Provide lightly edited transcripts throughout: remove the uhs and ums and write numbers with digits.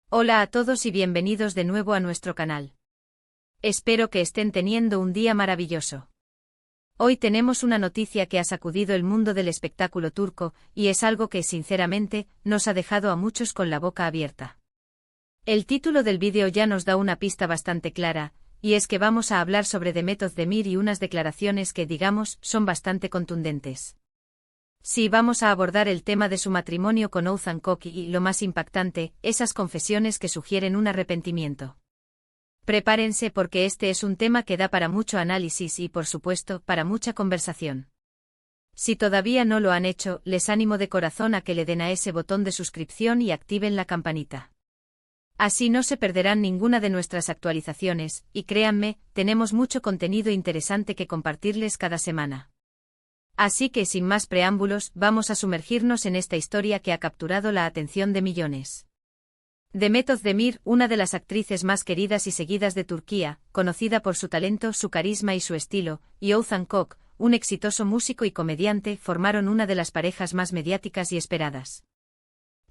Hola a todos y bienvenidos de nuevo a nuestro canal. Espero que estén teniendo un día maravilloso. Hoy tenemos una noticia que ha sacudido el mundo del espectáculo turco, y es algo que, sinceramente, nos ha dejado a muchos con la boca abierta. El título del vídeo ya nos da una pista bastante clara, y es que vamos a hablar sobre Demet Özdemir y unas declaraciones que, digamos, son bastante contundentes. Sí, vamos a abordar el tema de su matrimonio con Oğuzhan Koç y, lo más impactante, esas confesiones que sugieren un arrepentimiento. Prepárense porque este es un tema que da para mucho análisis y, por supuesto, para mucha conversación. Si todavía no lo han hecho, les animo de corazón a que le den a ese botón de suscripción y activen la campanita. Así no se perderán ninguna de nuestras actualizaciones, y créanme, tenemos mucho contenido interesante que compartirles cada semana. Así que sin más preámbulos, vamos a sumergirnos en esta historia que ha capturado la atención de millones. Demet Özdemir, una de las actrices más queridas y seguidas de Turquía, conocida por su talento, su carisma y su estilo, y Oğuzhan Koç, un exitoso músico y comediante, formaron una de las parejas más mediáticas y esperadas.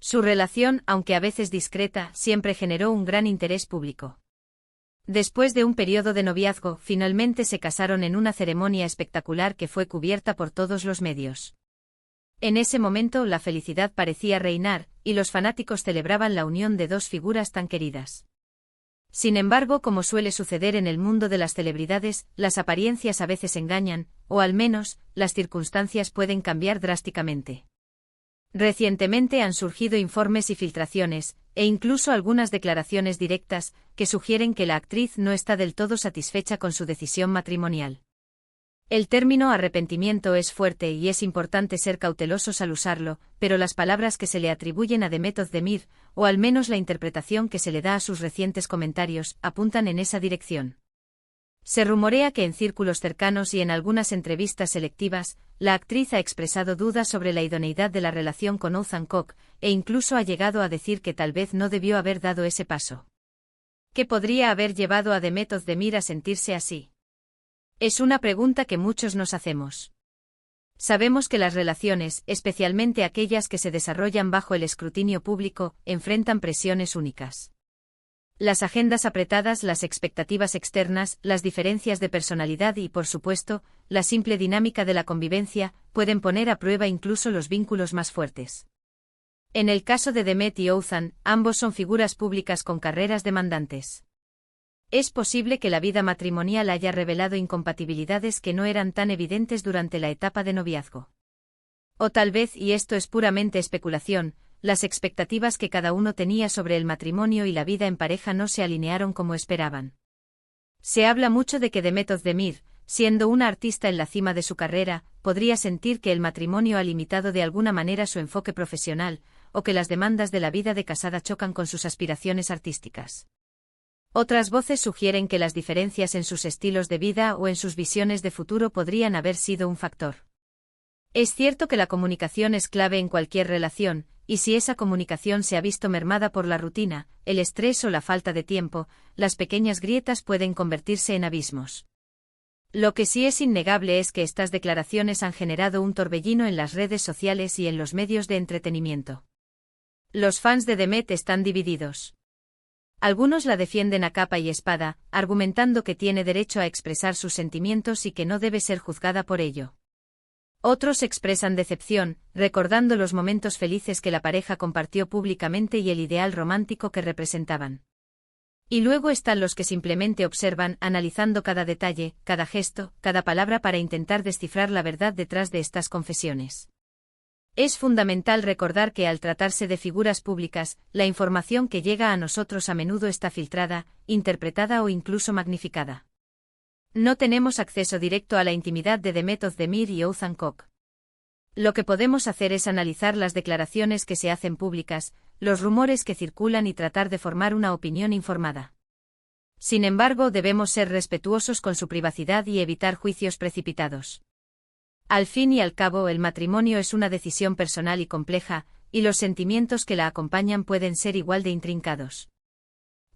Su relación, aunque a veces discreta, siempre generó un gran interés público. Después de un periodo de noviazgo, finalmente se casaron en una ceremonia espectacular que fue cubierta por todos los medios. En ese momento la felicidad parecía reinar, y los fanáticos celebraban la unión de dos figuras tan queridas. Sin embargo, como suele suceder en el mundo de las celebridades, las apariencias a veces engañan, o al menos, las circunstancias pueden cambiar drásticamente. Recientemente han surgido informes y filtraciones, e incluso algunas declaraciones directas, que sugieren que la actriz no está del todo satisfecha con su decisión matrimonial. El término arrepentimiento es fuerte y es importante ser cautelosos al usarlo, pero las palabras que se le atribuyen a Demet Özdemir, o al menos la interpretación que se le da a sus recientes comentarios, apuntan en esa dirección. Se rumorea que en círculos cercanos y en algunas entrevistas selectivas, la actriz ha expresado dudas sobre la idoneidad de la relación con Oğuzhan Koç, e incluso ha llegado a decir que tal vez no debió haber dado ese paso. ¿Qué podría haber llevado a Demet Özdemir a sentirse así? Es una pregunta que muchos nos hacemos. Sabemos que las relaciones, especialmente aquellas que se desarrollan bajo el escrutinio público, enfrentan presiones únicas. Las agendas apretadas, las expectativas externas, las diferencias de personalidad y, por supuesto, la simple dinámica de la convivencia, pueden poner a prueba incluso los vínculos más fuertes. En el caso de Demet y Oğuzhan, ambos son figuras públicas con carreras demandantes. Es posible que la vida matrimonial haya revelado incompatibilidades que no eran tan evidentes durante la etapa de noviazgo. O tal vez, y esto es puramente especulación, las expectativas que cada uno tenía sobre el matrimonio y la vida en pareja no se alinearon como esperaban. Se habla mucho de que Demet Özdemir, siendo una artista en la cima de su carrera, podría sentir que el matrimonio ha limitado de alguna manera su enfoque profesional, o que las demandas de la vida de casada chocan con sus aspiraciones artísticas. Otras voces sugieren que las diferencias en sus estilos de vida o en sus visiones de futuro podrían haber sido un factor. Es cierto que la comunicación es clave en cualquier relación, y si esa comunicación se ha visto mermada por la rutina, el estrés o la falta de tiempo, las pequeñas grietas pueden convertirse en abismos. Lo que sí es innegable es que estas declaraciones han generado un torbellino en las redes sociales y en los medios de entretenimiento. Los fans de Demet están divididos. Algunos la defienden a capa y espada, argumentando que tiene derecho a expresar sus sentimientos y que no debe ser juzgada por ello. Otros expresan decepción, recordando los momentos felices que la pareja compartió públicamente y el ideal romántico que representaban. Y luego están los que simplemente observan, analizando cada detalle, cada gesto, cada palabra para intentar descifrar la verdad detrás de estas confesiones. Es fundamental recordar que al tratarse de figuras públicas, la información que llega a nosotros a menudo está filtrada, interpretada o incluso magnificada. No tenemos acceso directo a la intimidad de Demet Özdemir y Oğuzhan Koç. Lo que podemos hacer es analizar las declaraciones que se hacen públicas, los rumores que circulan y tratar de formar una opinión informada. Sin embargo, debemos ser respetuosos con su privacidad y evitar juicios precipitados. Al fin y al cabo, el matrimonio es una decisión personal y compleja, y los sentimientos que la acompañan pueden ser igual de intrincados.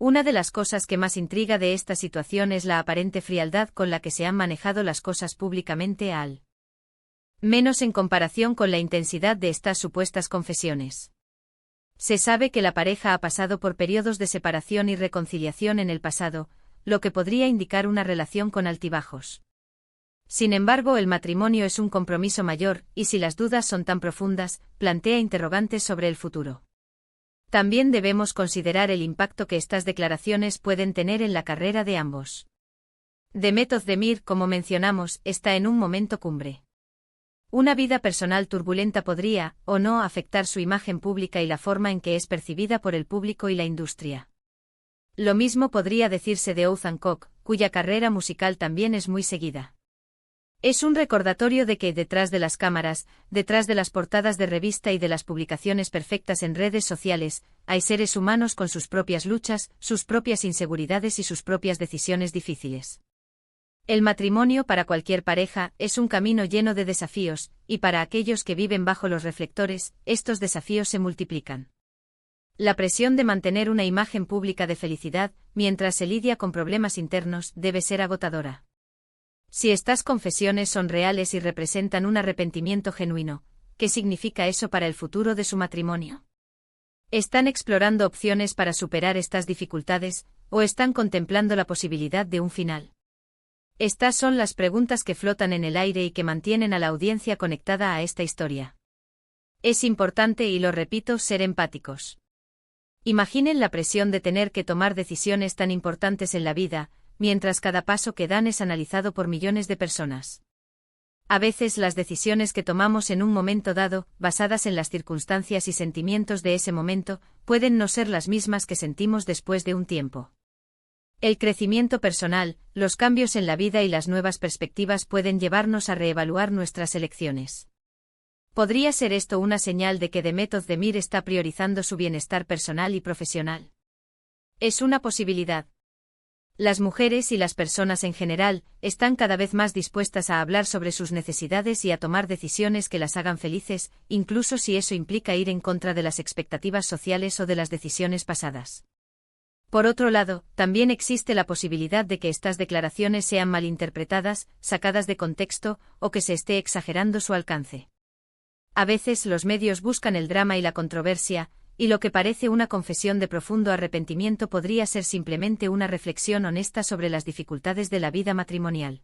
Una de las cosas que más intriga de esta situación es la aparente frialdad con la que se han manejado las cosas públicamente al menos en comparación con la intensidad de estas supuestas confesiones. Se sabe que la pareja ha pasado por periodos de separación y reconciliación en el pasado, lo que podría indicar una relación con altibajos. Sin embargo, el matrimonio es un compromiso mayor, y si las dudas son tan profundas, plantea interrogantes sobre el futuro. También debemos considerar el impacto que estas declaraciones pueden tener en la carrera de ambos. Demet Özdemir, como mencionamos, está en un momento cumbre. Una vida personal turbulenta podría, o no, afectar su imagen pública y la forma en que es percibida por el público y la industria. Lo mismo podría decirse de Oğuzhan Koç, cuya carrera musical también es muy seguida. Es un recordatorio de que detrás de las cámaras, detrás de las portadas de revista y de las publicaciones perfectas en redes sociales, hay seres humanos con sus propias luchas, sus propias inseguridades y sus propias decisiones difíciles. El matrimonio para cualquier pareja es un camino lleno de desafíos, y para aquellos que viven bajo los reflectores, estos desafíos se multiplican. La presión de mantener una imagen pública de felicidad, mientras se lidia con problemas internos, debe ser agotadora. Si estas confesiones son reales y representan un arrepentimiento genuino, ¿qué significa eso para el futuro de su matrimonio? ¿Están explorando opciones para superar estas dificultades, o están contemplando la posibilidad de un final? Estas son las preguntas que flotan en el aire y que mantienen a la audiencia conectada a esta historia. Es importante, y lo repito, ser empáticos. Imaginen la presión de tener que tomar decisiones tan importantes en la vida, mientras cada paso que dan es analizado por millones de personas. A veces las decisiones que tomamos en un momento dado, basadas en las circunstancias y sentimientos de ese momento, pueden no ser las mismas que sentimos después de un tiempo. El crecimiento personal, los cambios en la vida y las nuevas perspectivas pueden llevarnos a reevaluar nuestras elecciones. ¿Podría ser esto una señal de que Demet Özdemir está priorizando su bienestar personal y profesional? Es una posibilidad. Las mujeres y las personas en general están cada vez más dispuestas a hablar sobre sus necesidades y a tomar decisiones que las hagan felices, incluso si eso implica ir en contra de las expectativas sociales o de las decisiones pasadas. Por otro lado, también existe la posibilidad de que estas declaraciones sean malinterpretadas, sacadas de contexto, o que se esté exagerando su alcance. A veces los medios buscan el drama y la controversia, y lo que parece una confesión de profundo arrepentimiento podría ser simplemente una reflexión honesta sobre las dificultades de la vida matrimonial.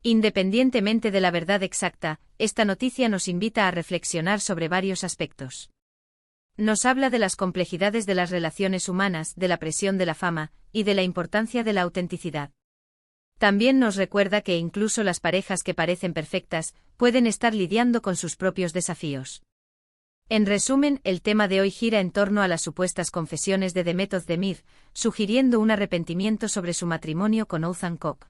Independientemente de la verdad exacta, esta noticia nos invita a reflexionar sobre varios aspectos. Nos habla de las complejidades de las relaciones humanas, de la presión de la fama, y de la importancia de la autenticidad. También nos recuerda que incluso las parejas que parecen perfectas, pueden estar lidiando con sus propios desafíos. En resumen, el tema de hoy gira en torno a las supuestas confesiones de Demet Özdemir, sugiriendo un arrepentimiento sobre su matrimonio con Oğuzhan Koç.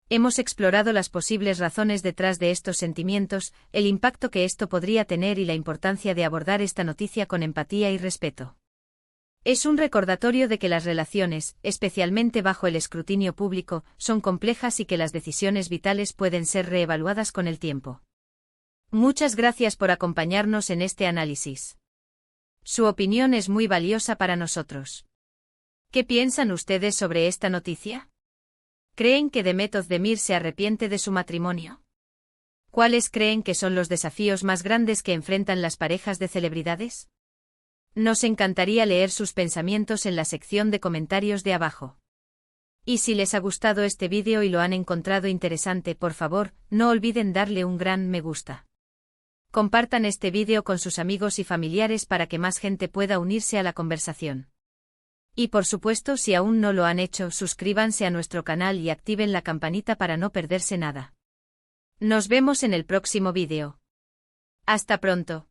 Hemos explorado las posibles razones detrás de estos sentimientos, el impacto que esto podría tener y la importancia de abordar esta noticia con empatía y respeto. Es un recordatorio de que las relaciones, especialmente bajo el escrutinio público, son complejas y que las decisiones vitales pueden ser reevaluadas con el tiempo. Muchas gracias por acompañarnos en este análisis. Su opinión es muy valiosa para nosotros. ¿Qué piensan ustedes sobre esta noticia? ¿Creen que Demet Özdemir se arrepiente de su matrimonio? ¿Cuáles creen que son los desafíos más grandes que enfrentan las parejas de celebridades? Nos encantaría leer sus pensamientos en la sección de comentarios de abajo. Y si les ha gustado este vídeo y lo han encontrado interesante, por favor, no olviden darle un gran me gusta. Compartan este vídeo con sus amigos y familiares para que más gente pueda unirse a la conversación. Y por supuesto, si aún no lo han hecho, suscríbanse a nuestro canal y activen la campanita para no perderse nada. Nos vemos en el próximo vídeo. Hasta pronto.